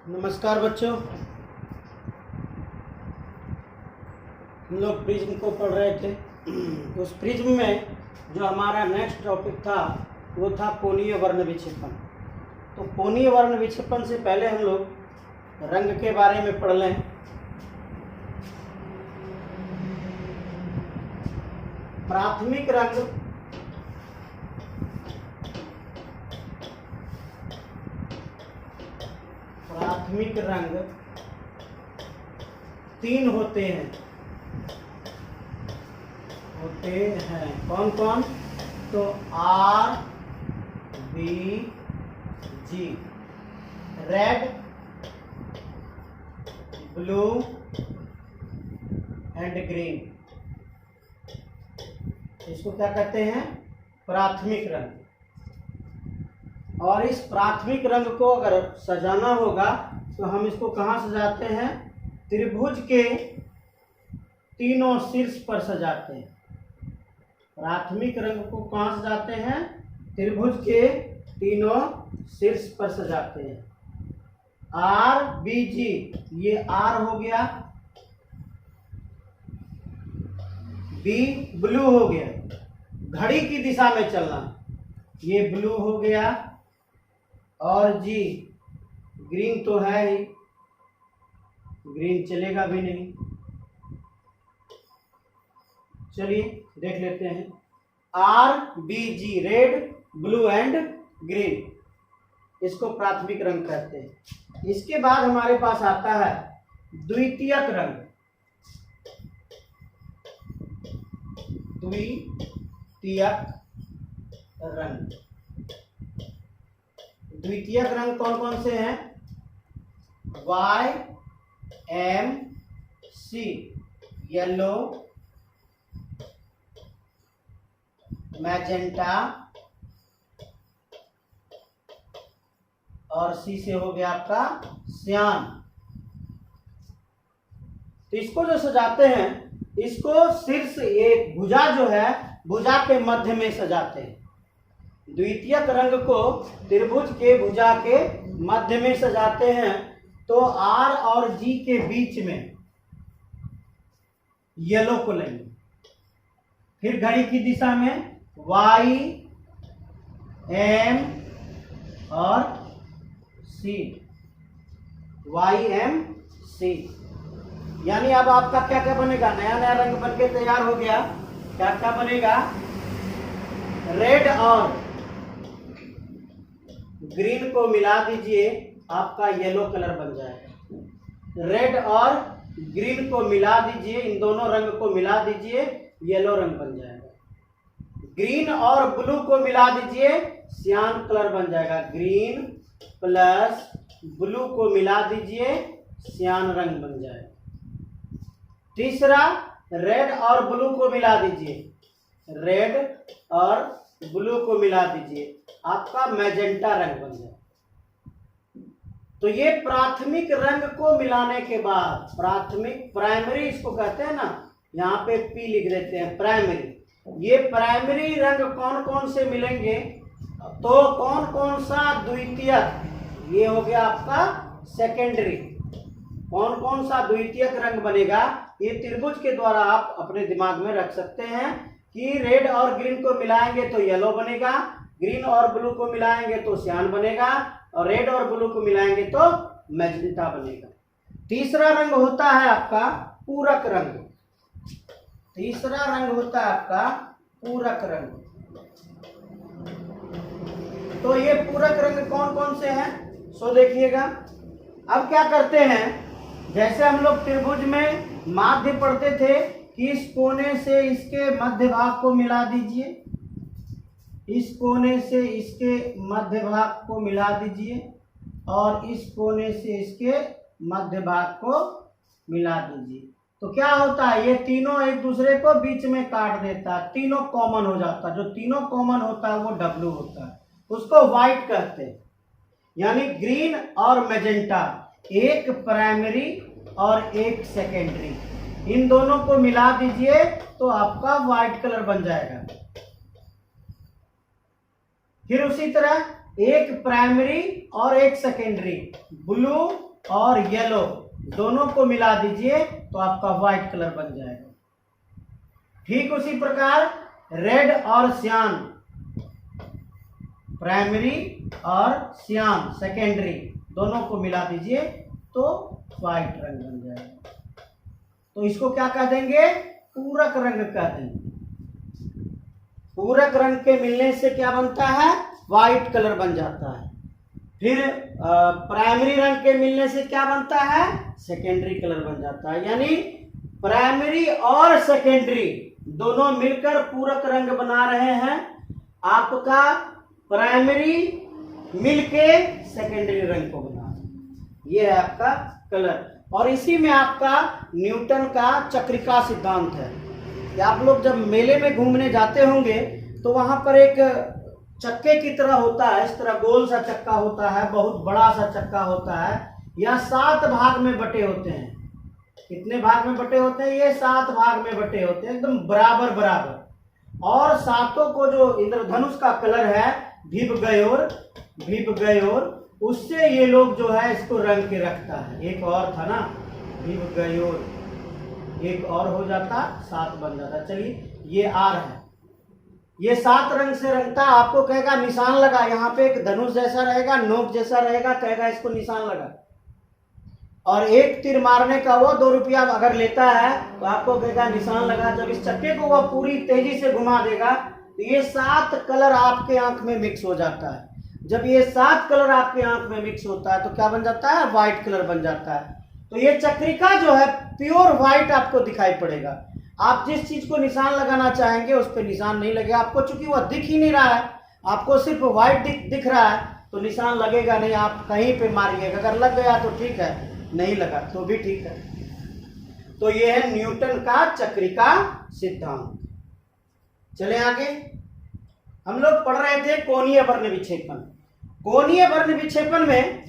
नमस्कार बच्चों, हम लोग प्रिज्म को पढ़ रहे थे। उस प्रिज्म में जो हमारा नेक्स्ट टॉपिक था वो था कोणीय वर्ण विक्षेपण। तो कोणीय वर्ण विक्षेपण से पहले हम लोग रंग के बारे में पढ़ लें। प्राथमिक रंग तीन होते हैं कौन कौन? तो R B G, red, blue and green. इसको क्या कहते हैं? प्राथमिक रंग। और इस प्राथमिक रंग को अगर सजाना होगा तो हम इसको कहाँ सजाते हैं? त्रिभुज के तीनों शीर्ष पर सजाते हैं। प्राथमिक रंग को कहाँ सजाते हैं? त्रिभुज के तीनों शीर्ष पर सजाते हैं। आर बी जी, ये आर हो गया, बी ब्लू हो गया, घड़ी की दिशा में चलना, ये ब्लू हो गया, और जी ग्रीन तो है ही, ग्रीन चलेगा भी नहीं। चलिए देख लेते हैं। R B G, red, blue and green, इसको प्राथमिक रंग कहते हैं। इसके बाद हमारे पास आता है द्वितीयक रंग। द्वितीयक रंग, द्वितीयक रंग कौन कौन से हैं? Y M C, yellow, magenta, और सी से हो गया आपका सियान। तो इसको जो सजाते हैं, इसको शीर्ष एक भुजा जो है, भुजा के मध्य में सजाते हैं। द्वितीयक रंग को त्रिभुज के भुजा के मध्य में सजाते हैं। तो आर और जी के बीच में येलो को लेंगे। फिर घड़ी की दिशा में वाई एम और सी, वाई एम सी। यानी अब आपका क्या क्या बनेगा? नया नया रंग बनके तैयार हो गया। क्या क्या बनेगा? रेड और ग्रीन को मिला दीजिए, आपका येलो कलर बन जाएगा। रेड और ग्रीन को मिला दीजिए, इन दोनों रंग को मिला दीजिए, येलो रंग बन जाएगा। ग्रीन और ब्लू को मिला दीजिए, सियान कलर बन जाएगा। ग्रीन प्लस ब्लू को मिला दीजिए, सियान रंग बन जाएगा। तीसरा, रेड और ब्लू को मिला दीजिए, रेड और ब्लू को मिला दीजिए, आपका मैजेंटा रंग बन जाए। तो ये प्राथमिक रंग को मिलाने के बाद, प्राथमिक प्राइमरी इसको कहते हैं ना, यहाँ पे पी लिख देते हैं, प्राइमरी। ये प्राइमरी रंग कौन कौन से मिलेंगे? तो कौन कौन सा? द्वितीयक, ये हो गया आपका सेकेंडरी। कौन कौन सा द्वितीयक रंग बनेगा? ये त्रिभुज के द्वारा आप अपने दिमाग में रख सकते हैं कि रेड और ग्रीन को मिलाएंगे तो येलो बनेगा, ग्रीन और ब्लू को मिलाएंगे तो सियान बनेगा, और रेड और ब्लू को मिलाएंगे तो मैजेंटा बनेगा। तीसरा रंग होता है आपका पूरक रंग। तीसरा रंग होता है आपका पूरक रंग। तो ये पूरक रंग कौन कौन से हैं? सो देखिएगा। अब क्या करते हैं, जैसे हम लोग त्रिभुज में माध्य पढ़ते थे कि इस कोने से इसके मध्य भाग को मिला दीजिए, इस कोने से इसके मध्य भाग को मिला दीजिए, और इस कोने से इसके मध्य भाग को मिला दीजिए। तो क्या होता है? ये तीनों एक दूसरे को बीच में काट देता है, तीनों कॉमन हो जाता है। जो तीनों कॉमन होता है वो डब्लू होता है, उसको व्हाइट कहते हैं। यानी ग्रीन और मैजेंटा, एक प्राइमरी और एक सेकेंडरी, इन दोनों को मिला दीजिए तो आपका व्हाइट कलर बन जाएगा। फिर उसी तरह एक प्राइमरी और एक सेकेंडरी, ब्लू और येलो दोनों को मिला दीजिए तो आपका व्हाइट कलर बन जाएगा। ठीक उसी प्रकार रेड और सियान, प्राइमरी और सियान सेकेंडरी, दोनों को मिला दीजिए तो व्हाइट रंग बन जाएगा। तो इसको क्या कह देंगे? पूरक रंग कह देंगे। पूरक रंग के मिलने से क्या बनता है? व्हाइट कलर बन जाता है। फिर प्राइमरी रंग के मिलने से क्या बनता है? सेकेंडरी कलर बन जाता है। यानी प्राइमरी और सेकेंडरी दोनों मिलकर पूरक रंग बना रहे हैं। आपका प्राइमरी मिलके सेकेंडरी रंग को बना रहे हैं। ये है आपका कलर। और इसी में आपका न्यूटन का चक्रिका सिद्धांत है कि आप लोग जब मेले में घूमने जाते होंगे तो वहां पर एक चक्के की तरह होता है, इस तरह गोल सा चक्का होता है, बहुत बड़ा सा चक्का होता है। यह 7 भाग में बटे होते हैं। कितने भाग में बटे होते हैं? ये 7 भाग में बटे होते हैं, एकदम बराबर बराबर। और सातों को जो इंद्रधनुष का कलर है भीप गयोर, उससे ये लोग जो है इसको रंग के रखता है। एक और था ना, भीप गयोर, एक और हो जाता 7 बन जाता। चलिए ये आर है, ये 7 रंग से रंगता। आपको कहेगा निशान लगा, यहाँ पे एक धनुष जैसा रहेगा, नोक जैसा रहेगा, कहेगा इसको निशान लगा। और एक तीर मारने का वो 2 रुपया अगर लेता है तो आपको कहेगा निशान लगा। जब इस चक्के को वह पूरी तेजी से घुमा देगा तो ये 7 कलर आपके आंख में मिक्स हो जाता है। जब ये 7 कलर आपके आंख में मिक्स होता है तो क्या बन जाता है? व्हाइट कलर बन जाता है। तो ये चक्रिका जो है प्योर व्हाइट आपको दिखाई पड़ेगा। आप जिस चीज को निशान लगाना चाहेंगे उस पर निशान नहीं लगेगा आपको, चूंकि वह दिख ही नहीं रहा है, आपको सिर्फ व्हाइट दिख रहा है तो निशान लगेगा नहीं। आप कहीं पे मारिएगा, अगर लग गया तो ठीक है, नहीं लगा तो भी ठीक है। तो ये है न्यूटन का चक्रिका सिद्धांत। चले आगे। हम लोग पढ़ रहे थे कोणीय वर्ण विक्षेपण। कोणीय वर्ण विक्षेपण में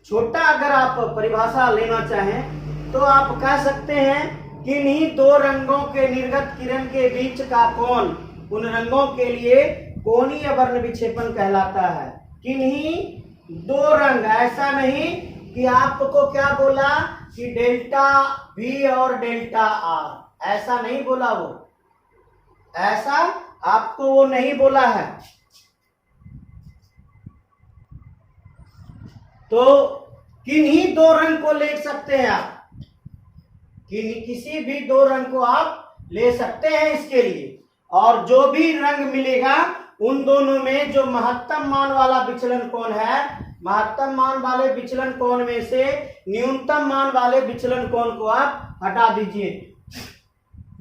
छोटा अगर आप परिभाषा लेना चाहें तो आप कह सकते हैं किन्हीं 2 रंगों के निर्गत किरण के बीच का कोण उन रंगों के लिए कोणीय वर्ण विक्षेपण कहलाता है। किन्हीं 2 रंग, ऐसा नहीं कि आपको क्या बोला कि डेल्टा V और डेल्टा R, ऐसा नहीं बोला वो, ऐसा आपको वो नहीं बोला है। तो किन्हीं 2 रंग को ले सकते हैं आप, किसी भी 2 रंग को आप ले सकते हैं इसके लिए। और जो भी रंग मिलेगा उन दोनों में जो महत्तम मान वाला विचलन कोण है, महत्तम मान वाले विचलन कोण में से न्यूनतम मान वाले विचलन कोण को आप हटा दीजिए।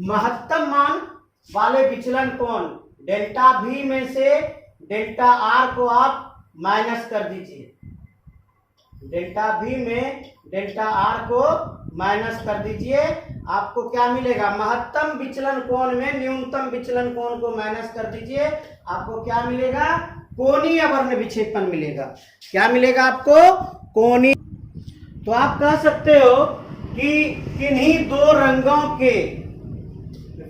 महत्तम मान वाले विचलन कोण डेल्टा V में से डेल्टा R को आप माइनस कर दीजिए। डेल्टा V में डेल्टा R को माइनस कर दीजिए। आपको क्या मिलेगा? महत्तम विचलन कोण में न्यूनतम विचलन कोण को माइनस कर दीजिए, आपको क्या मिलेगा? कोणीय वर्ण विक्षेपण मिलेगा। क्या मिलेगा आपको? कोणीय। तो आप कह सकते हो कि किन्हीं 2 रंगों के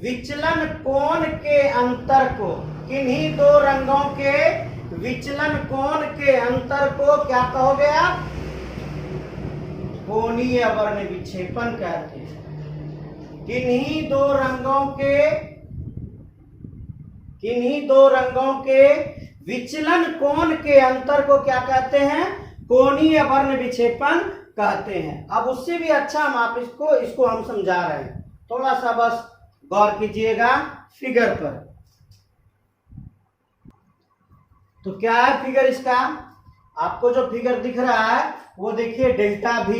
विचलन कोण के अंतर को, किन्हीं 2 रंगों के विचलन कोण के अंतर को क्या कहोगे आप? कोणीय वर्ण विक्षेपण कहते हैं। किन्हीं 2 रंगों के विचलन कोण के अंतर को क्या कहते हैं? कोणीय वर्ण विक्षेपण कहते हैं। अब उससे भी अच्छा हम आप इसको हम समझा रहे हैं, थोड़ा सा बस गौर कीजिएगा फिगर पर। तो क्या है फिगर इसका? आपको जो फिगर दिख रहा है वो देखिए डेल्टा V,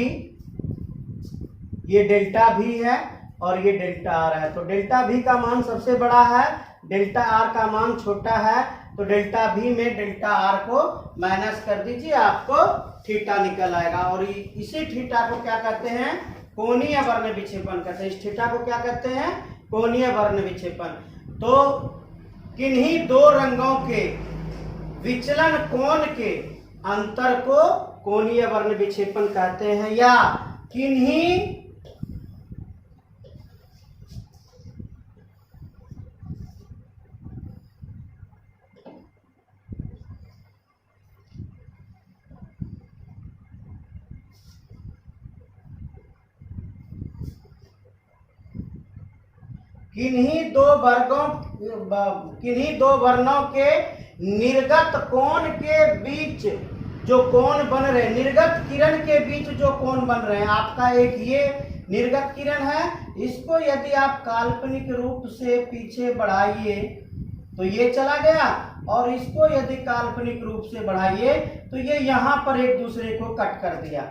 ये डेल्टा V है और ये डेल्टा R है। तो डेल्टा V का मान सबसे बड़ा है, डेल्टा R का मान छोटा है। तो डेल्टा V में डेल्टा R को माइनस कर दीजिए, आपको थीटा निकल आएगा। और इसी थीटा को क्या कहते हैं? कोणीय वर्ण विक्षेपण कहते हैं। इस थीटा को क्या कहते हैं? कोणीय वर्ण विक्षेपण। तो किन्हीं 2 रंगों के विचलन कोण के अंतर को कोणीय वर्ण विक्षेपण कहते हैं। या किन्हीं किन्हीं दो वर्णों के निर्गत कोण के बीच जो कोण बन रहे, निर्गत किरण के बीच जो कोण बन रहे हैं, आपका एक ये निर्गत किरण है, इसको यदि आप काल्पनिक रूप से पीछे बढ़ाइए तो ये चला गया, और इसको यदि काल्पनिक रूप से बढ़ाइए तो ये यहाँ पर एक दूसरे को कट कर दिया।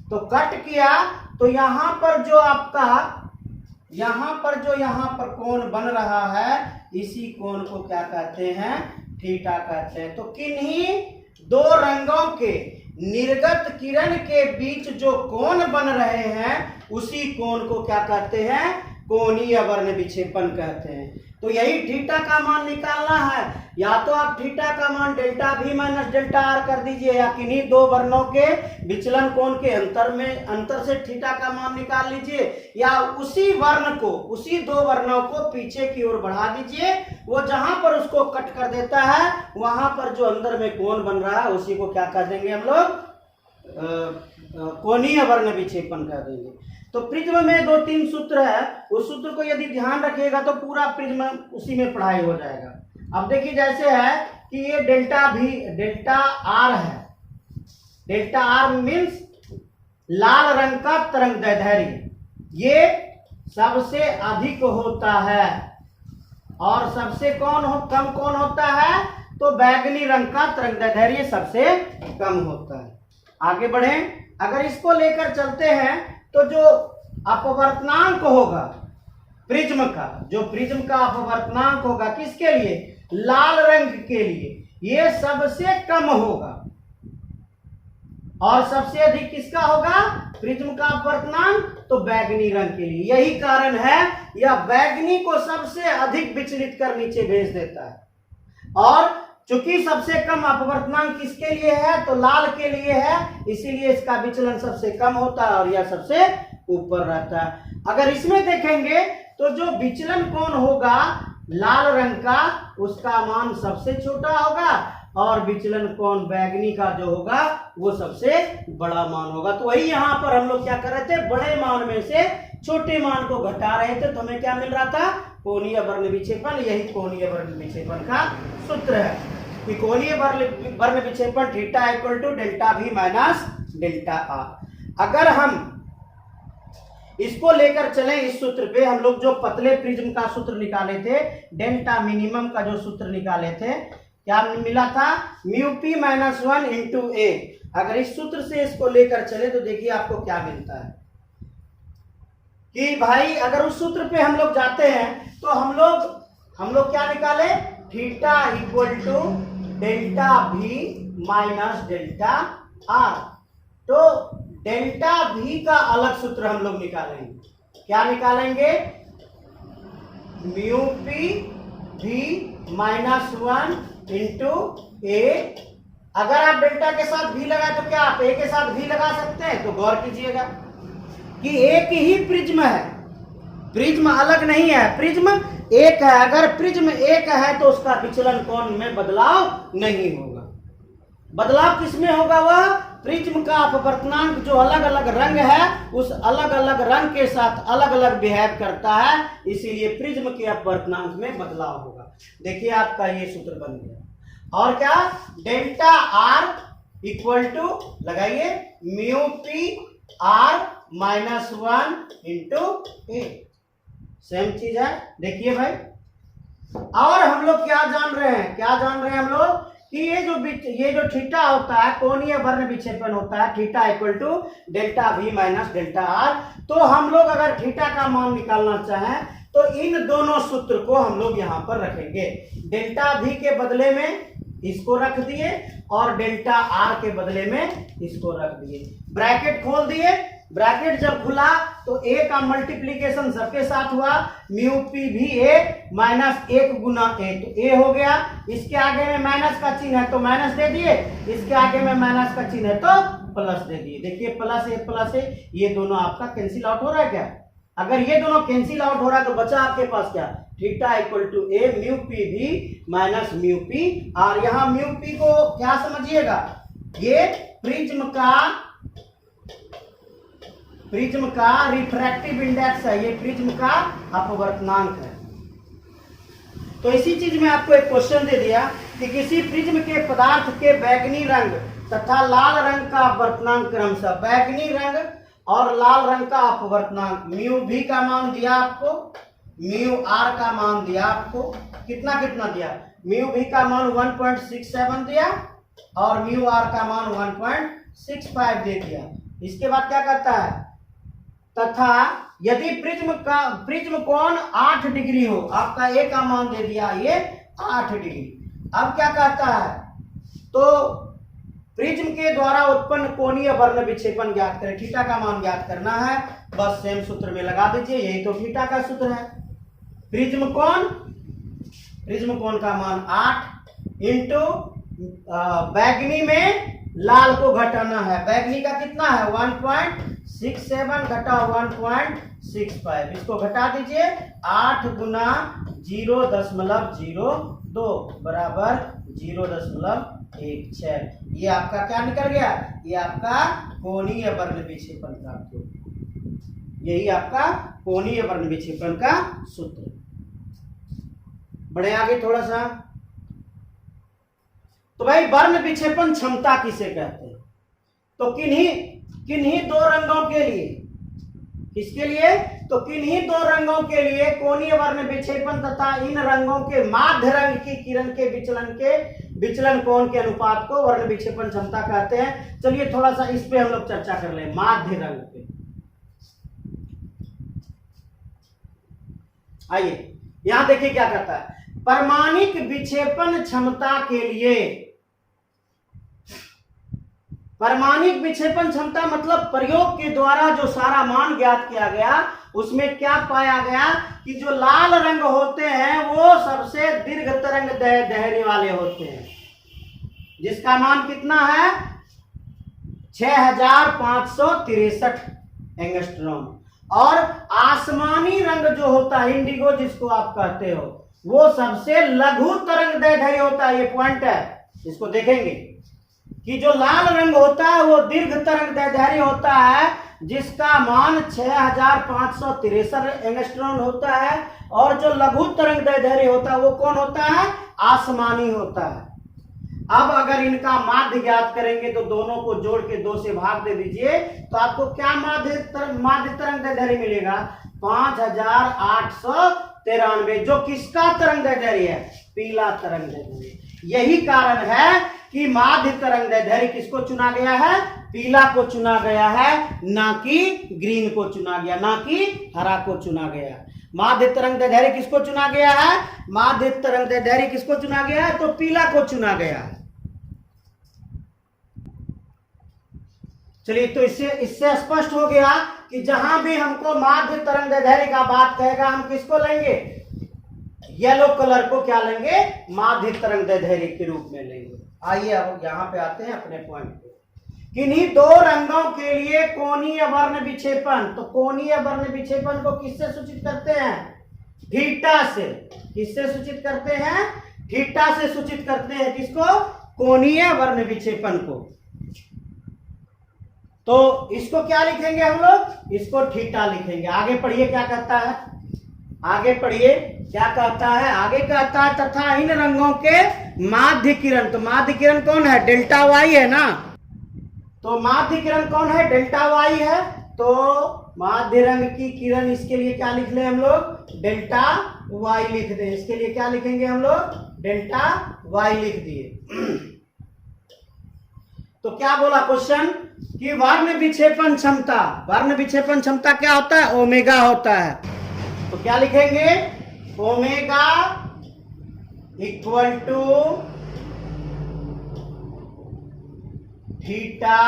तो कट किया तो यहाँ पर जो आपका यहाँ पर कोण बन रहा है, इसी कोण को क्या कहते हैं? थीटा कहते हैं। तो किन्हीं दो रंगों के निर्गत किरण के बीच जो कोण बन रहे हैं, उसी कोण को क्या कहते हैं? कोणीय वर्ण विक्षेपण कहते हैं। तो यही थीटा का मान निकालना है। या तो आप थीटा का मान डेल्टा भी माइनस डेल्टा आर कर दीजिए, या किन्हीं दो वर्णों के विचलन कोण के अंतर से थीटा का मान निकाल लीजिए, या उसी दो वर्णों को पीछे की ओर बढ़ा दीजिए। वो जहां पर उसको कट कर देता है, वहां पर जो अंदर में कोण बन रहा है, उसी को क्या कह देंगे हम लोग? कोणीय वर्ण विक्षेपण कह देंगे। तो प्रिज्म में 2-3 सूत्र है, उस सूत्र को यदि ध्यान रखिएगा तो पूरा प्रिज्म उसी में पढ़ाई हो जाएगा। अब देखिए जैसे है कि ये डेल्टा आर है। डेल्टा आर मीन्स लाल रंग का तरंग दैर्ध्य, ये सबसे अधिक होता है, और सबसे कम कौन होता है? तो बैगनी रंग का तरंग दैर्ध्य सबसे कम होता है। आगे बढ़े, अगर इसको लेकर चलते हैं तो जो अपवर्तनांक होगा प्रिज्म का अपवर्तनांक होगा किसके लिए? लाल रंग के लिए, ये सबसे कम होगा, और सबसे अधिक किसका होगा? प्रिज्म का अपवर्तनांक तो बैगनी रंग के लिए। यही कारण है यह बैगनी को सबसे अधिक विचलित कर नीचे भेज देता है, और चूंकि सबसे कम अपवर्तनांक किसके लिए है? तो लाल के लिए है, इसीलिए इसका विचलन सबसे कम होता है और यह सबसे ऊपर रहता है। अगर इसमें देखेंगे तो जो विचलन कोण होगा लाल रंग का, उसका मान सबसे छोटा होगा, और विचलन कोण बैगनी का जो होगा वो सबसे बड़ा मान होगा। तो वही यहाँ पर हम लोग क्या कर रहे थे? बड़े मान में से छोटे मान को घटा रहे थे, तो हमें क्या मिल रहा था? कोणीय वर्ण विक्षेपण। यही कोणीय वर्ण विक्षेपण का सूत्र है कि कोणीय वर्ण विक्षेपण थीटा इक्वल टू डेल्टा भी माइनस डेल्टा आर। अगर हम इसको लेकर चलें इस सूत्र पे, हम लोग जो पतले प्रिज्म का सूत्र निकाले थे, डेल्टा मिनिमम का जो सूत्र निकाले थे, क्या मिला था? म्यू पी माइनस 1 इंटू ए। अगर इस सूत्र से इसको लेकर चले तो देखिए आपको क्या मिलता है कि भाई अगर उस सूत्र पे हम लोग जाते हैं तो हम लोग क्या निकाले? थीटा इक्वल टू डेल्टा भी माइनस डेल्टा आर। तो डेल्टा भी का अलग सूत्र हम लोग निकालेंगे। क्या निकालेंगे? म्यू पी भी माइनस 1 इंटू ए। अगर आप डेल्टा के साथ भी लगाए तो क्या आप ए के साथ भी लगा सकते हैं? तो गौर कीजिएगा कि एक ही प्रिज्म है, प्रिज्म अलग नहीं है, प्रिज्म एक है। अगर प्रिज्म एक है तो उसका विचलन कोण में बदलाव नहीं होगा। बदलाव किसमें होगा? वह प्रिज्म का अपवर्तनांक जो अलग अलग रंग है, उस अलग अलग रंग के साथ अलग अलग बिहेव करता है, इसीलिए प्रिज्म के अपवर्तनांक में बदलाव होगा। देखिए आपका ये सूत्र बन गया। और क्या? डेल्टा आर इक्वल टू लगाइए mu P R minus 1 into A. Same चीज है। देखिए भाई, और हम लोग क्या जान रहे हैं हम लोग कि ये जो थीटा होता है, कोणीय वर्ण विक्षेपण होता है, थीटा इक्वल टू डेल्टा भी माइनस डेल्टा आर। तो हम लोग अगर थीटा का मान निकालना चाहें तो इन दोनों सूत्र को हम लोग यहाँ पर रखेंगे। डेल्टा भी के बदले में इसको रख दिए, और डेल्टा आर के बदले में इसको रख दिए। ब्रैकेट खोल दिए, ब्रैकेट जब खुला तो ए का मल्टीप्लीकेशन सबके साथ हुआ, म्यू पी भी ए माइनस 1 गुना ए, तो ए हो गया। इसके आगे में माइनस का चिन्ह है तो माइनस दे दिए, इसके आगे में माइनस का चिन्ह है तो प्लस दे दिए। देखिए प्लस ए ये दोनों आपका कैंसिल आउट हो रहा है क्या? अगर ये दोनों कैंसिल आउट हो रहा है तो बचा आपके पास क्या? Theta equal to A mu P भी माइनस म्यू पी आर। यहाँ म्यू पी को क्या समझिएगा? ये प्रिज्म का रिफ्रैक्टिव इंडेक्स है, ये प्रिज्म का अपवर्तनांक है। तो इसी चीज में आपको एक क्वेश्चन दे दिया कि किसी प्रिज्म के पदार्थ के बैंगनी रंग तथा लाल रंग का अपवर्तनांक क्रमशः, बैंगनी रंग और लाल रंग का अपवर्तनांक म्यू भी का मान दिया आपको, म्यू आर का मान दिया आपको, कितना कितना दिया, म्यू भी का मान 1.67 दिया और म्यू आर का मान 1.65 दे दिया। इसके बाद क्या कहता है, तथा यदि प्रिज्म कोण 8 डिग्री हो, आपका ए का मान दे दिया ये 8 डिग्री। अब क्या कहता है, तो प्रिज्म के द्वारा उत्पन्न कोणीय वर्ण विक्षेपण ज्ञात करें, थीटा का मान ज्ञात करना है, बस सेम सूत्र में लगा दीजिए, यही तो थीटा का सूत्र है। प्रिज्म कोण का मान 8 इंटू बैगनी में लाल को घटाना है, बैगनी का कितना है 1.67 घटा 1.65, इसको घटा दीजिए, 8 गुना 0.02 बराबर 0.16। ये आपका क्या निकल गया, ये आपका कोणीय वर्ण विक्षेपण प्राप्त हो, यही आपका कोणीय वर्ण विक्षेपण का सूत्र। बढ़े आगे थोड़ा सा, तो भाई वर्ण विक्षेपण क्षमता किसे कहते हैं, तो किन्हीं दो रंगों के लिए, किसके लिए, तो किन्हीं दो रंगों के लिए कोणीय वर्ण विक्षेपण तथा इन रंगों के माध्य रंग की किरण के विचलन कोण के अनुपात को वर्ण विक्षेपण क्षमता कहते हैं। चलिए थोड़ा सा इस पे हम लोग चर्चा कर ले, माध्य रंग पे। आइए यहां देखिए क्या कहता है, परमाणिक विक्षेपण क्षमता के लिए, परमाणिक विक्षेपण क्षमता मतलब प्रयोग के द्वारा जो सारा मान ज्ञात किया गया उसमें क्या पाया गया कि जो लाल रंग होते हैं वो सबसे दीर्घ तरंग दैर्ध्य वाले होते हैं, जिसका मान कितना है 6563 एंगस्ट्रॉम, और आसमानी रंग जो होता है इंडिगो जिसको आप कहते हो वो सबसे लघु तरंग दैर्ध्य होता है। ये पॉइंट है, इसको देखेंगे कि जो लाल रंग होता है वो दीर्घ तरंग दैर्ध्य होता है जिसका मान 6563 एंगस्ट्रॉम होता है, और जो लघु तरंग दैर्ध्य होता है वो कौन होता है, आसमानी होता है। अब अगर इनका माध्य ज्ञात करेंगे तो दोनों को जोड़ के 2 से भाग दे दीजिए, तो आपको क्या माध्य तरंग दैर्ध्य मिलेगा 5893, जो किसका तरंग दैर्ध्य है, पीला तरंग दैर्ध्य। यही कारण है कि माध्य तरंग दैर्ध्य किसको चुना गया है, पीला को चुना गया है, ना कि ग्रीन को चुना गया, ना कि हरा को चुना गया। माध्य तरंग दैर्ध्य किसको चुना गया है, माध्य तरंग दैर्ध्य किसको चुना गया है, तो पीला को चुना गया है। चलिए तो इससे स्पष्ट हो गया कि जहां भी हमको माध्य तरंग दैर्ध्य का बात कहेगा हम किसको लेंगे, येलो कलर को क्या लेंगे, माध्य तरंग दैर्ध्य के रूप में लेंगे। आइए अब यहां पे आते हैं अपने पॉइंट पे, किन्हीं दो रंगों के लिए कोणीय वर्ण विक्षेपण, तो कोणीय वर्ण विक्षेपण को किससे सूचित करते हैं, थीटा से। किससे सूचित करते हैं, थीटा से सूचित करते हैं, किसको, कोणीय वर्ण विक्षेपण को। तो इसको क्या लिखेंगे हम लोग, इसको थीटा लिखेंगे। आगे पढ़िए क्या कहता है, आगे पढ़िए क्या कहता है, आगे कहता है तथा इन रंगों के माध्य किरण, तो माध्य किरण कौन है, डेल्टा वाई है ना, तो माध्य किरण कौन है, डेल्टा वाई है, तो माध्य रंग की किरण इसके लिए क्या लिख लें हम लोग, डेल्टा वाई लिख दें। इसके लिए क्या लिखेंगे हम लोग, डेल्टा वाई लिख दिए। तो क्या बोला क्वेश्चन कि वर्ण विक्षेपण क्षमता, वर्ण विक्षेपण क्षमता क्या होता है, ओमेगा होता है। तो क्या लिखेंगे, omega equal to theta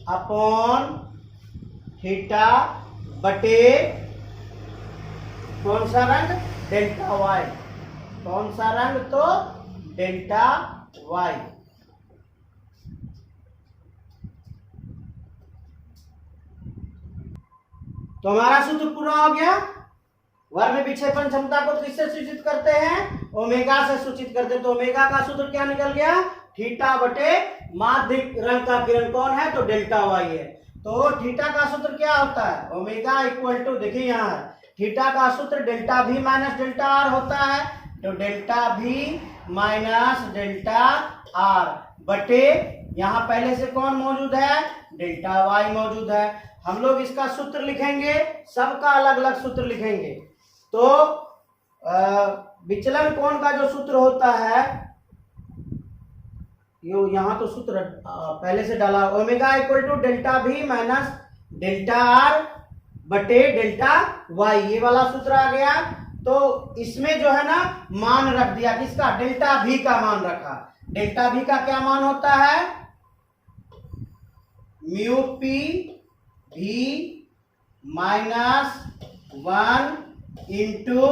upon theta बटे कौन सा रंग, डेल्टा वाई, कौन सा रंग, तो डेल्टा वाई। तो हमारा सूत्र पूरा हो गया। वर्ण विक्षेपण क्षमता को किससे सूचित करते हैं, ओमेगा से सूचित करते हैं। तो ओमेगा का सूत्र क्या निकल गया, थीटा बटे माध्य रंग का किरण कौन है, तो डेल्टा वाई है। तो थीटा का सूत्र क्या होता है, ओमेगा इक्वल टू, देखिए यहाँ थीटा का सूत्र delta V minus delta R होता है, तो delta V minus delta R बटे यहाँ पहले से कौन मौजूद है, डेल्टा Y मौजूद है। हम लोग इसका सूत्र लिखेंगे, सबका अलग अलग सूत्र लिखेंगे। तो विचलन कोण का जो सूत्र होता है, यहाँ तो सूत्र पहले से डाला, omega equal to delta V minus delta R बटे डेल्टा Y, ये वाला सूत्र आ गया। तो इसमें जो है ना मान रख दिया, किसका, डेल्टा V का मान रखा। डेल्टा V का क्या मान होता है, म्यू पी भी minus 1 into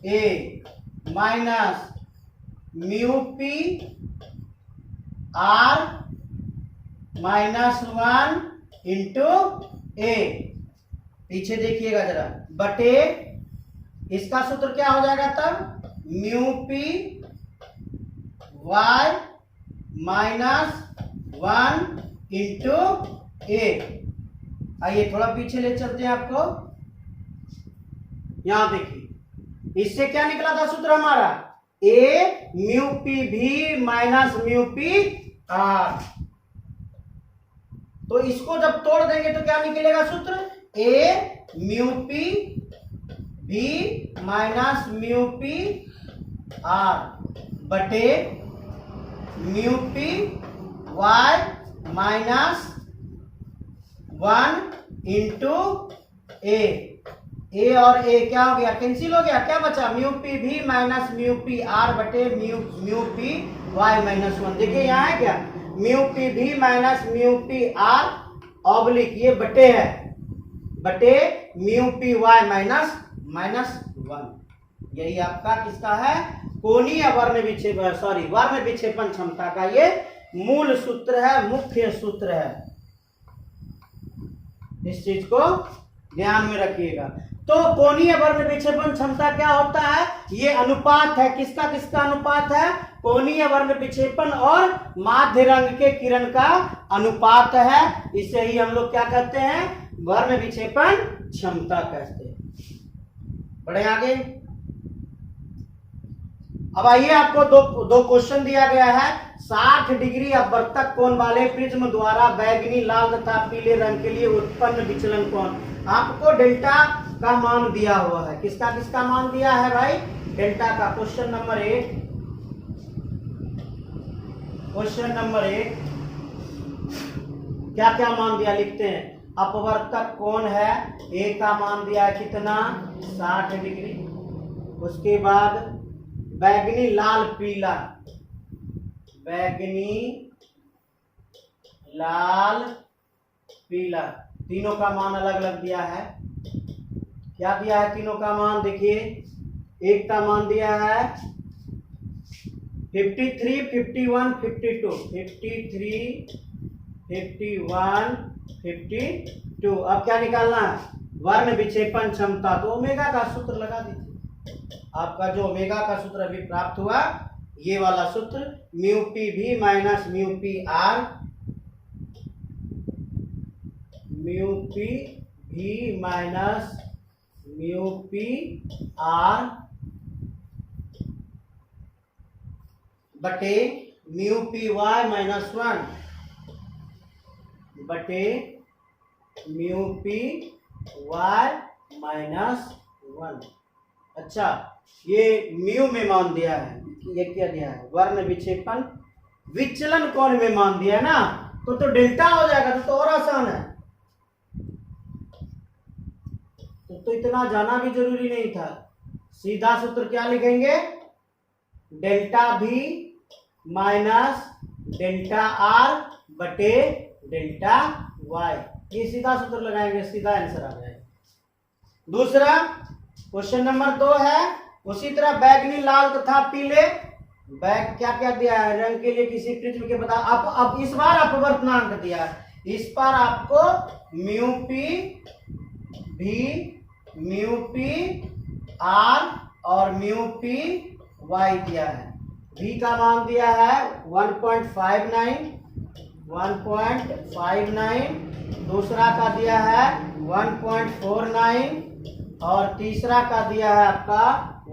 A minus mu P R minus 1 into A, पीछे देखिएगा जरा, बटे इसका सूत्र क्या हो जाएगा तब, mu P Y minus 1 into A. आइए थोड़ा पीछे ले चलते हैं आपको, यहां देखिए इससे क्या निकला था सूत्र हमारा, ए म्यू पी भी माइनस म्यू पी आर। तो इसको जब तोड़ देंगे तो क्या निकलेगा सूत्र, ए म्यू पी भी माइनस म्यू पी आर बटे mu P Y minus 1 into A और ए क्या हो गया, कैंसिल हो गया, क्या बचा, म्यू पी भी माइनस म्यू पी आर बटे म्यू पी वाई माइनस 1। देखिए यहाँ है क्या, म्यू पी भी minus mu P are oblique ये बटे है, बटे म्यू पी वाई माइनस 1। यही आपका किसका है, कोणीय वर्ण विक्षेपण, सॉरी वर्ण विक्षेपण क्षमता का ये मूल सूत्र है, मुख्य सूत्र है। इस चीज को ध्यान में रखिएगा। तो कोणीय वर्ण विक्षेपण क्षमता क्या होता है, ये अनुपात है, किसका किसका अनुपात है, कोणीय वर्ण विक्षेपण और माध्य रंग के किरण का अनुपात है। इसे ही हम लोग क्या कहते हैं, वर्ण विक्षेपण क्षमता कहते हैं। बढ़े आगे। अब आइए आपको दो क्वेश्चन दिया गया है। 60 डिग्री अपवर्तक कोण वाले प्रिज्म द्वारा बैगनी, लाल तथा पीले रंग के लिए उत्पन्न विचलन कोण, आपको डेल्टा का मान दिया हुआ है। किसका किसका मान दिया है भाई, डेल्टा का। क्वेश्चन नंबर 1, क्वेश्चन नंबर 1 क्या क्या मान दिया लिखते हैं। अपवर्तक कोण है, ए का मान दिया है कितना, 60 डिग्री। उसके बाद बैगनी, लाल, पीला, बैगनी, लाल, पीला, तीनों का मान अलग अलग दिया है। क्या दिया है तीनों का मान, देखिए एक का मान दिया है 53, 51, 52, 53, 51, 52। अब क्या निकालना है, वर्ण विक्षेपण क्षमता। तो ओमेगा का सूत्र लगा दीजिए। आपका जो ओमेगा का सूत्र अभी प्राप्त हुआ, ये वाला सूत्र, म्यू पी भी minus mu P are, mu P भी माइनस म्यू पी आर बटे म्यू पी वाई माइनस 1 बटे म्यू पी वाई माइनस 1। अच्छा, ये म्यू में मान दिया है, ये क्या दिया है, वर्ण विक्षेपण विचलन कोण में मान दिया है ना, तो डेल्टा हो जाएगा। तो और आसान है, तो इतना जाना भी जरूरी नहीं था। सीधा सूत्र क्या लिखेंगे, डेल्टा भी माइनस डेल्टा आर बटे डेल्टा वाई, ये सीधा सूत्र लगाएंगे, सीधा आंसर आ जाएगा। दूसरा क्वेश्चन नंबर 2 है, उसी तरह बैगनी, लाल तथा पीले, बैग क्या क्या दिया है, रंग के लिए किसी प्रिज्म के बता। अब इस बार अपवर्तनांक दिया है, इस पर आपको म्यू पी भी, म्यू पी आर और म्यू पी वाई दिया है। भी का मान दिया है 1.59, दूसरा का दिया है 1.49, और तीसरा का दिया है आपका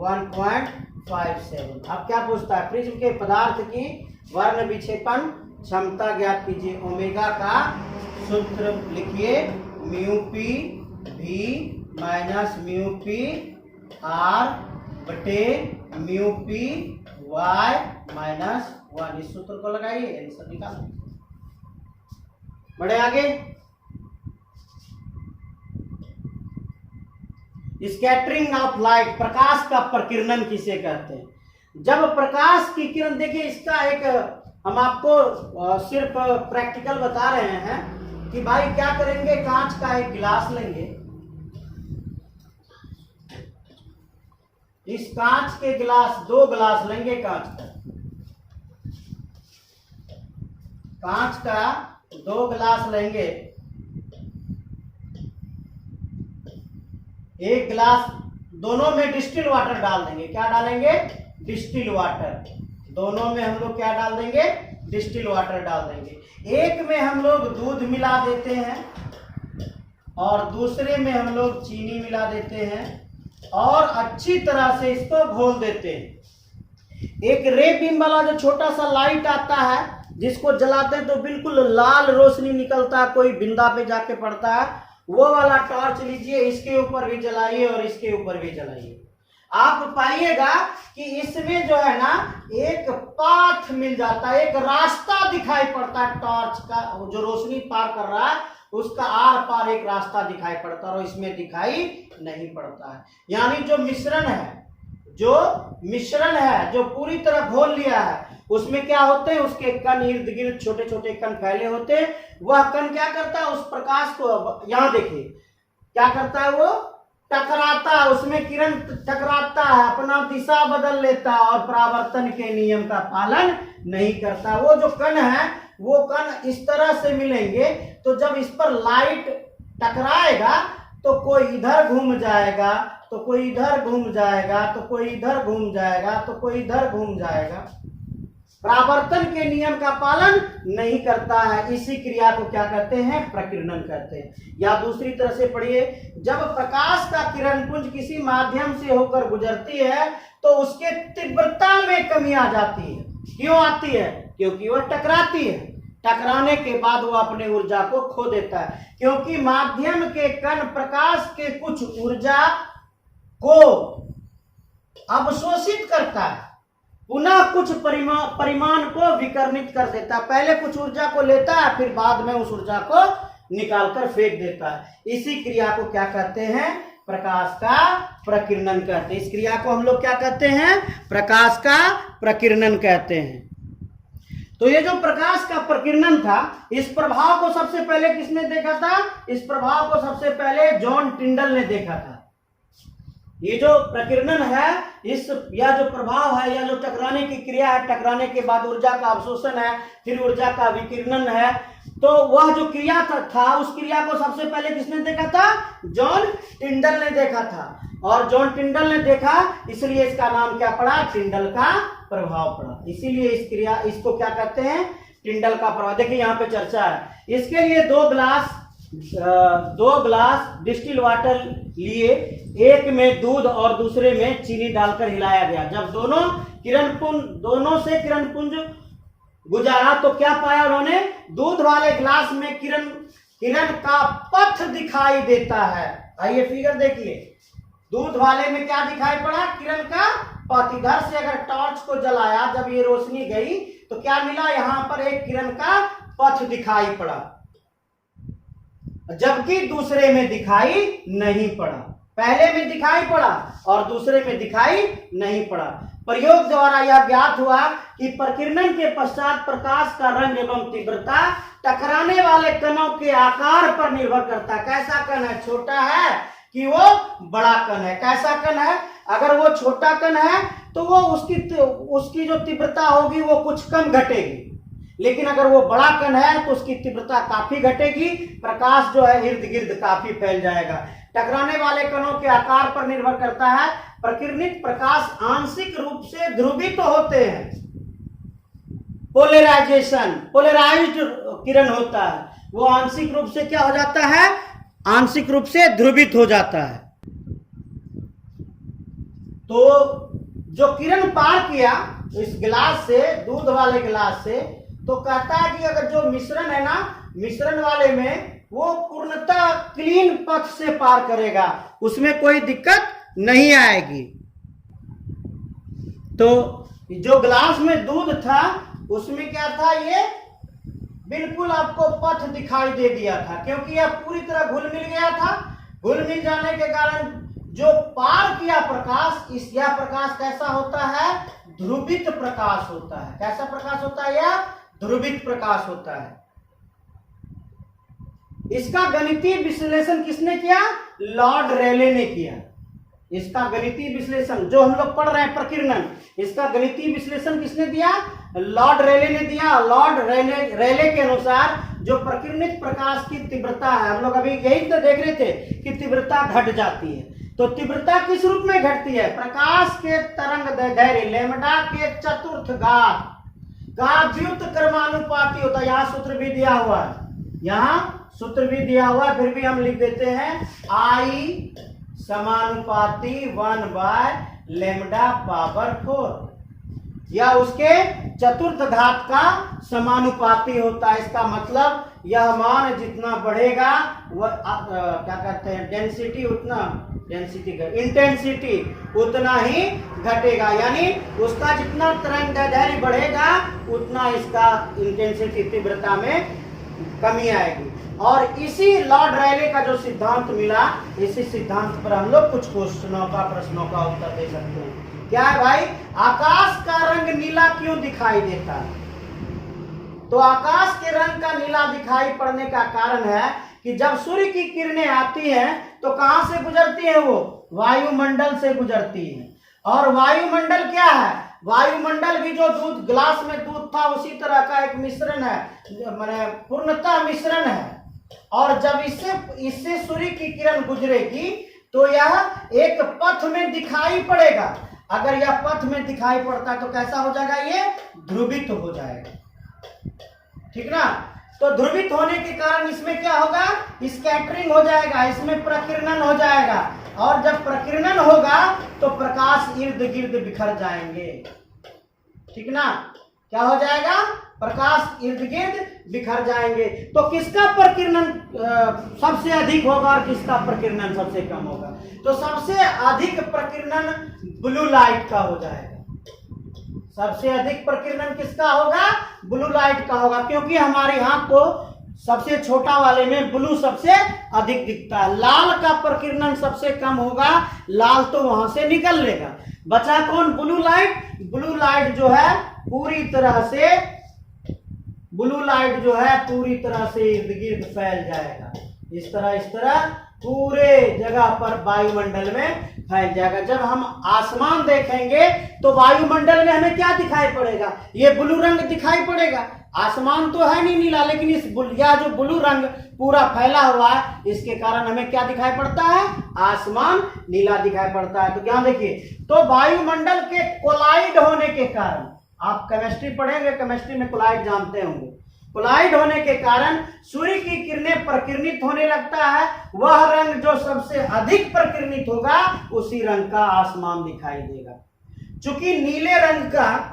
1.57। अब क्या पूछता है, प्रिज्म के पदार्थ की वर्ण विक्षेपण क्षमता ज्ञात कीजिए। ओमेगा का सूत्र लिखिए, म्यू पी भी माइनस म्यू पी आर बटे म्यू पी वाई माइनस 1। इस सूत्र को लगाइए, आंसर निकालो। बढ़े आगे। स्कैटरिंग ऑफ लाइट, प्रकाश का प्रकीर्णन किसे कहते हैं। जब प्रकाश की किरण, देखिए इसका एक हम आपको सिर्फ प्रैक्टिकल बता रहे हैं कि भाई क्या करेंगे, कांच का एक गिलास लेंगे, इस कांच के गिलास, 2 गिलास लेंगे कांच का 2 गिलास लेंगे, एक गिलास, दोनों में डिस्टिल वाटर डाल देंगे। क्या डालेंगे, डिस्टिल वाटर। दोनों में हम लोग क्या डाल देंगे, डिस्टिल वाटर डाल देंगे। एक में हम लोग दूध मिला देते हैं और दूसरे में हम लोग चीनी मिला देते हैं और अच्छी तरह से इसको घोल देते हैं। एक रे बीम वाला जो छोटा सा लाइट आता है, जिसको जलाते हैं तो बिल्कुल लाल रोशनी निकलता है, कोई बिंदा पे जाके पड़ता है, वो वाला टॉर्च लीजिए, इसके ऊपर भी जलाइए और इसके ऊपर भी जलाइए। आप पाइएगा कि इसमें जो है ना एक पाथ मिल जाता है, एक रास्ता दिखाई पड़ता है। टॉर्च का जो रोशनी पार कर रहा है उसका आर पार एक रास्ता दिखाई पड़ता है और इसमें दिखाई नहीं पड़ता है। यानी जो मिश्रण है, जो पूरी तरह घोल लिया है, उसमें क्या होते हैं, उसके कण इर्द गिर्द छोटे छोटे कण फैले होते हैं। वह कण क्या करता है, उस प्रकाश को, यहां देखिए क्या करता है, वो टकराता है, उसमें किरण टकराता है, अपना दिशा बदल लेता है और परावर्तन के नियम का पालन नहीं करता। वो जो कण है, वो कण इस तरह से मिलेंगे, तो जब इस पर लाइट टकराएगा तो कोई इधर घूम जाएगा, तो कोई इधर घूम जाएगा, तो कोई इधर घूम जाएगा, तो कोई इधर घूम जाएगा। परावर्तन के नियम का पालन नहीं करता है। इसी क्रिया को क्या कहते हैं, प्रकीर्णन कहते हैं। या दूसरी तरह से पढ़िए, जब प्रकाश का किरण पुंज किसी माध्यम से होकर गुजरती है तो उसके तीव्रता में कमी आ जाती है। क्यों आती है, क्योंकि वह टकराती है। टकराने के बाद वह अपने ऊर्जा को खो देता है, क्योंकि माध्यम के कण प्रकाश के कुछ ऊर्जा को अवशोषित करता है, पुनः कुछ परिमाण को विकर्णित कर देता है। पहले कुछ ऊर्जा को लेता है, फिर बाद में उस ऊर्जा को निकालकर फेंक देता है। इसी क्रिया को क्या कहते हैं, प्रकाश का प्रकीर्णन कहते हैं। इस क्रिया को हम लोग क्या कहते हैं, प्रकाश का प्रकीर्णन कहते हैं। तो ये जो प्रकाश का प्रकीर्णन था, इस प्रभाव को सबसे पहले किसने देखा था, इस प्रभाव को सबसे पहले जॉन टिंडल ने देखा था। ये जो प्रकीर्णन है, इस या जो प्रभाव है, या जो टकराने की क्रिया है, टकराने के बाद ऊर्जा का अवशोषण है, फिर ऊर्जा का विकिरणन है, तो वह जो क्रिया था उस क्रिया को सबसे पहले किसने देखा था, जॉन टिंडल ने देखा था। और जॉन टिंडल ने देखा, इसलिए इसका नाम क्या पड़ा, टिंडल का प्रभाव पड़ा। इसीलिए इस क्रिया, इसको क्या कहते हैं, टिंडल का प्रभाव। देखिए यहाँ पे चर्चा है। इसके लिए 2 गिलास डिस्टिल वाटर लिए, एक में दूध और दूसरे में चीनी डालकर हिलाया गया। जब दोनों से किरण पुंज गुजारा तो क्या पाया उन्होंने, दूध वाले गिलास में किरण का पथ दिखाई देता है। आइए फिगर देखिए, दूध वाले में क्या दिखाई पड़ा, किरण का पथ। इधर से अगर टॉर्च को जलाया, जब ये रोशनी गई तो क्या मिला, यहां पर एक किरण का पथ दिखाई पड़ा, जबकि दूसरे में दिखाई नहीं पड़ा। पहले में दिखाई पड़ा और दूसरे में दिखाई नहीं पड़ा। प्रयोग द्वारा यह ज्ञात हुआ कि प्रकीर्णन के पश्चात प्रकाश का रंग एवं तीव्रता टकराने वाले कणों के आकार पर निर्भर करता है। कैसा कण है, छोटा है कि वो बड़ा कण है। कैसा कण है, अगर वो छोटा कण है तो वो उसकी जो तीव्रता होगी वो कुछ कम घटेगी, लेकिन अगर वो बड़ा कण है तो उसकी तीव्रता काफी घटेगी, प्रकाश जो है इर्द गिर्द काफी फैल जाएगा। टकराने वाले कणों के आकार पर निर्भर करता है। प्रकीर्णित प्रकाश आंशिक रूप से ध्रुवित होते हैं, पोलराइज्ड किरण होता है। वो आंशिक रूप से क्या हो जाता है, आंशिक रूप से ध्रुवित हो जाता है। तो जो किरण पार किया इस गिलास से, दूध वाले गिलास से, तो कहता है कि अगर जो मिश्रण है ना, मिश्रण वाले में वो पूर्णतः क्लीन पथ से पार करेगा, उसमें कोई दिक्कत नहीं आएगी। तो जो गिलास में दूध था उसमें क्या था, ये बिल्कुल आपको पथ दिखाई दे दिया था, क्योंकि यह पूरी तरह घुल मिल गया था। घुल मिल जाने के कारण जो पार किया प्रकाश, इस यह प्रकाश कैसा होता है, ध्रुवित प्रकाश होता है। कैसा प्रकाश होता है, यह ध्रुवित प्रकाश होता है। इसका गणितीय विश्लेषण किसने किया, लॉर्ड रेले ने किया। इसका गणितीय विश्लेषण जो हम लोग पढ़ रहे हैं प्रकीर्णन, इसका गणितीय विश्लेषण किसने दिया, लॉर्ड रेले ने दिया। लॉर्ड रेले के अनुसार जो प्रकीर्णित प्रकाश की तीव्रता है, हम लोग अभी यही तो देख रहे थे कि तीव्रता घट जाती है। तो तीव्रता किस रूप में घटती है, प्रकाश के तरंग दैर्घ्य लैम्डा के चतुर्थ घात का व्युत क्रमानुपाती होता है। यहाँ सूत्र भी दिया हुआ है, यहाँ सूत्र भी दिया हुआ है, फिर भी हम लिख देते हैं आई समानुपाती 1/λ/4, या उसके चतुर्थ घात का समानुपाती होता है। इसका मतलब यह मान जितना बढ़ेगा वह क्या कहते हैं, डेंसिटी उतना, डेंसिटी इंटेंसिटी उतना ही घटेगा, यानी उसका जितना तरंग दैर्घ्य बढ़ेगा उतना इसका इंटेंसिटी तीव्रता में कमी आएगी। और इसी लॉर्ड रेले का जो सिद्धांत मिला, इसी सिद्धांत पर हम लोग कुछ क्वेश्चनों का, प्रश्नों का उत्तर दे सकते हैं। क्या है भाई, आकाश का रंग नीला क्यों दिखाई देता है? तो आकाश के रंग का नीला दिखाई पड़ने का कारण है कि जब सूर्य की किरणें आती हैं तो कहां से गुजरती है, वो वायुमंडल से गुजरती है। और वायुमंडल क्या है, वायुमंडल भी जो दूध, गिलास में दूध था उसी तरह का एक मिश्रण है, माने पूर्णतः मिश्रण है। और जब इससे सूर्य की किरण गुजरेगी तो यह एक पथ में दिखाई पड़ेगा। अगर यह पथ में दिखाई पड़ता है तो कैसा हो जाएगा, ये ध्रुवित हो जाएगा, ठीक ना। तो ध्रुवित होने के कारण इसमें क्या होगा, स्कैटरिंग हो जाएगा, इसमें प्रकीर्णन हो जाएगा। और जब प्रकीर्णन होगा तो प्रकाश इर्द गिर्द बिखर जाएंगे, ठीक ना। क्या हो जाएगा, प्रकाश इर्द गिर्द बिखर जाएंगे। तो किसका प्रकीर्णन सबसे अधिक होगा और किसका प्रकीर्णन सबसे कम होगा? तो सबसे अधिक प्रकीर्णन ब्लू लाइट का हो जाएगा। सबसे अधिक प्रकीर्णन किसका होगा, ब्लू लाइट का होगा, क्योंकि हमारी आंख को सबसे छोटा वाले में ब्लू सबसे अधिक दिखता है। लाल का प्रकीर्णन सबसे कम होगा, लाल तो वहां से निकल लेगा। बचा कौन, ब्लू लाइट। ब्लू लाइट जो है पूरी तरह से, ब्लू लाइट जो है पूरी तरह से इर्द गिर्द फैल जाएगा, इस तरह पूरे जगह पर वायुमंडल में फैल जाएगा। जब हम आसमान देखेंगे तो वायुमंडल में हमें क्या दिखाई पड़ेगा, ये ब्लू रंग दिखाई पड़ेगा। आसमान तो है नहीं नीला, लेकिन इस जो ब्लू रंग पूरा फैला हुआ है, इसके कारण हमें क्या दिखाई पड़ता है, आसमान नीला दिखाई पड़ता है। तो क्या देखिए, तो वायुमंडल के कोलाइड होने के कारण, आप केमिस्ट्री पढ़ेंगे, केमिस्ट्री में कोलाइड जानते होंगे, कोलाइड होने के कारण सूर्य की किरणें प्रकीर्णित होने लगता है। वह रंग जो सबसे अधिक प्रकीर्णित होगा उसी रंग का आसमान दिखाई देगा। चूंकि नीले रंग का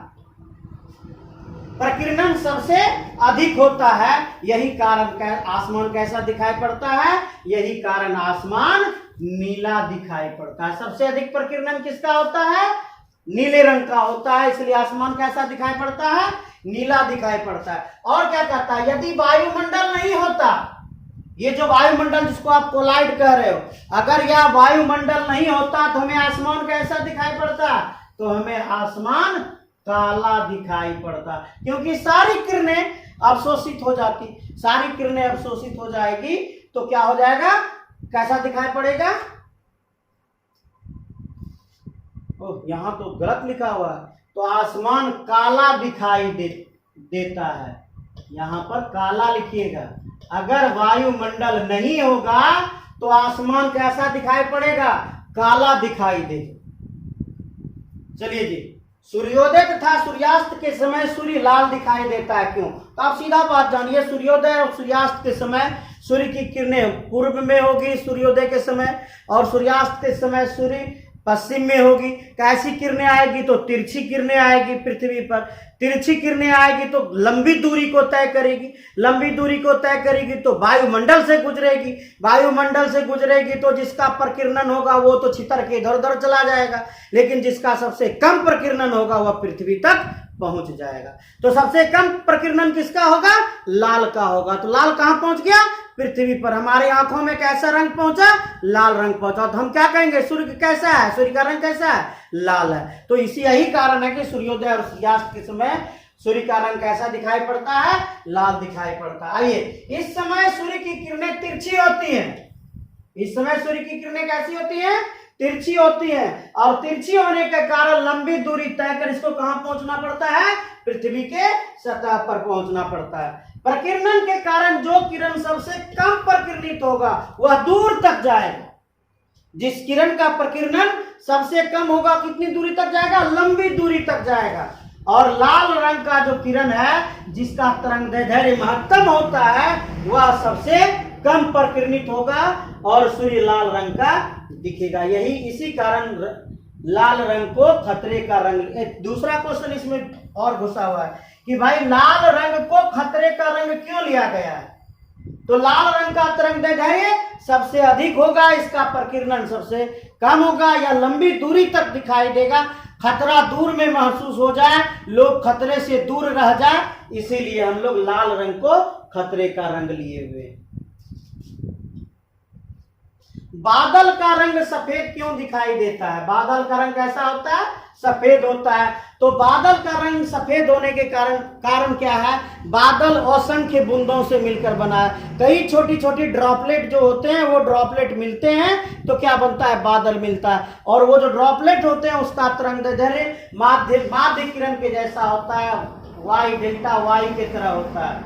प्रकीर्णन सबसे अधिक होता है, यही कारण आसमान कैसा दिखाई पड़ता है, यही कारण आसमान नीला दिखाई पड़ता है। सबसे अधिक प्रकीर्णन किसका होता है, नीले रंग का होता है, इसलिए आसमान कैसा दिखाई पड़ता है, नीला दिखाई पड़ता है। और क्या कहता है, यदि वायुमंडल नहीं होता, ये जो वायुमंडल जिसको आप कोलाइड कह रहे हो, अगर यह वायुमंडल नहीं होता तो हमें आसमान कैसा दिखाई पड़ता, तो हमें आसमान काला दिखाई पड़ता, क्योंकि सारी किरणें अवशोषित हो जाती, सारी किरणें अवशोषित हो जाएगी तो क्या हो जाएगा, कैसा दिखाई पड़ेगा। यहां तो गलत लिखा हुआ है, तो आसमान काला दिखाई देता है, यहां पर काला लिखिएगा। अगर वायुमंडल नहीं होगा तो आसमान कैसा दिखाई पड़ेगा, काला दिखाई देगा। चलिए जी, सूर्योदय तथा सूर्यास्त के समय सूर्य लाल दिखाई देता है, क्यों? तो आप सीधा बात जानिए, सूर्योदय और सूर्यास्त के समय सूर्य की किरणें पूर्व में होगी सूर्योदय के समय, और सूर्यास्त के समय सूर्य पश्चिम में होगी। कैसी किरणें आएगी? तो तिरछी किरणें आएगी पृथ्वी पर। तिरछी किरणें आएगी तो लंबी दूरी को तय करेगी। लंबी दूरी को तय करेगी तो वायुमंडल से गुजरेगी। वायुमंडल से गुजरेगी तो जिसका प्रकीर्णन होगा वो तो छितर के इधर उधर चला जाएगा, लेकिन जिसका सबसे कम प्रकीर्णन होगा वह पृथ्वी तक पहुंच जाएगा। तो सबसे कम प्रकीर्णन किसका होगा? लाल का होगा। तो लाल कहां पहुंच गया? पृथ्वी पर। हमारी आंखों में कैसा रंग पहुंचा? लाल रंग पहुंचा। तो हम क्या कहेंगे? सूर्य कैसा है? सूर्य का रंग कैसा है? लाल है। तो इसी यही कारण है कि सूर्योदय और सूर्यास्त के समय सूर्य का रंग कैसा दिखाई पड़ता है? लाल दिखाई पड़ता है। आइए, इस समय सूर्य की किरणें तिरछी होती हैं। इस समय सूर्य की किरणें कैसी होती हैं? तिरछी होती हैं, और तिरछी होने के कारण लंबी दूरी तय कर इसको कहां पहुंचना पड़ता है? पृथ्वी के सतह पर पहुंचना पड़ता है। प्रकीर्णन के कारण जो किरण सबसे कम प्रकीर्णित होगा वह दूर तक जाएगा। जिस किरण का प्रकीर्णन सबसे कम होगा कितनी दूरी तक जाएगा? लंबी दूरी तक जाएगा। और लाल रंग का जो किरण है, जिसका तरंगदैर्घ्य महत्तम होता है, वह सबसे कम प्रकीर्णित होगा और सूर्य लाल रंग का दिखेगा। यही इसी कारण लाल रंग को खतरे का रंग। दूसरा क्वेश्चन इसमें और घुसा हुआ है कि भाई लाल रंग को खतरे का रंग क्यों लिया गया है? तो लाल रंग का तरंगदैर्घ्य सबसे अधिक होगा, इसका प्रकीर्णन सबसे कम होगा या लंबी दूरी तक दिखाई देगा। खतरा दूर में महसूस हो जाए, लोग खतरे से दूर रह जाए, इसीलिए हम लोग लाल रंग को खतरे का रंग लिए हुए। बादल का रंग सफेद क्यों दिखाई देता है? बादल का रंग कैसा होता है? सफेद होता है। तो बादल का रंग सफेद होने के कारण क्या है? बादल असंख्य बूंदों से मिलकर बना है। कई छोटी छोटी ड्रॉपलेट जो होते हैं वो ड्रॉपलेट मिलते हैं तो क्या बनता है? बादल मिलता है। और वो जो ड्रॉपलेट होते हैं उसका तरंगदैर्घ्य माध्य किरण के जैसा होता है, वाई डेल्टा वाई की तरह होता है,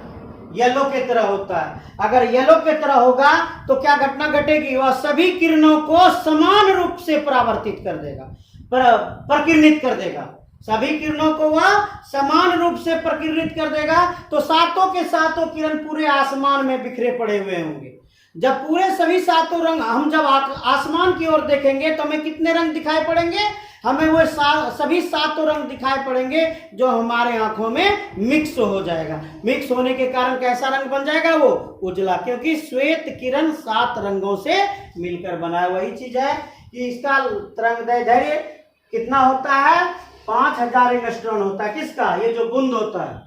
येलो के तरह होता है। अगर येलो के तरह होगा तो क्या घटना घटेगी? वह सभी किरणों को समान रूप से परावर्तित कर देगा, प्रकीर्णित कर देगा। सभी किरणों को वह समान रूप से प्रकीर्णित कर देगा। तो सातों के सातों किरण पूरे आसमान में बिखरे पड़े हुए होंगे। जब पूरे सभी सातों रंग, हम जब आसमान की ओर देखेंगे तो हमें कितने रंग दिखाई पड़ेंगे? हमें वो सभी सातों रंग दिखाई पड़ेंगे जो हमारे आंखों में मिक्स हो जाएगा। मिक्स होने के कारण कैसा रंग बन जाएगा? वो उजला, क्योंकि श्वेत किरण 7 रंगों से मिलकर बना है। वही चीज है कि इसका तरंगदैर्घ्य कितना होता है? 5000 एंगस्ट्रॉन होता है। किसका? ये जो बूंद होता है,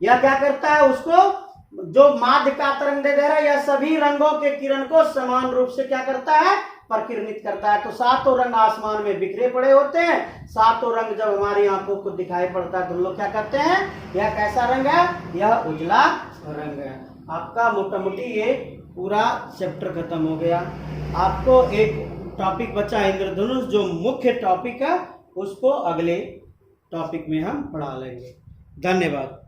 यह क्या करता है? उसको जो माध्य का तरंगदैर्घ्य या सभी रंगों के किरण को समान रूप से क्या करता है? प्रकीर्णित करता है। तो सातों रंग आसमान में बिखरे पड़े होते हैं। सातों रंग जब हमारी आंखों को दिखाई पड़ता है तो हम लोग क्या करते हैं? यह कैसा रंग है? यह उजला रंग है। आपका मोटा मोटी ये पूरा चैप्टर खत्म हो गया। आपको एक टॉपिक बचा इंद्रधनुष, जो मुख्य टॉपिक है उसको अगले टॉपिक में हम पढ़ा लेंगे। धन्यवाद।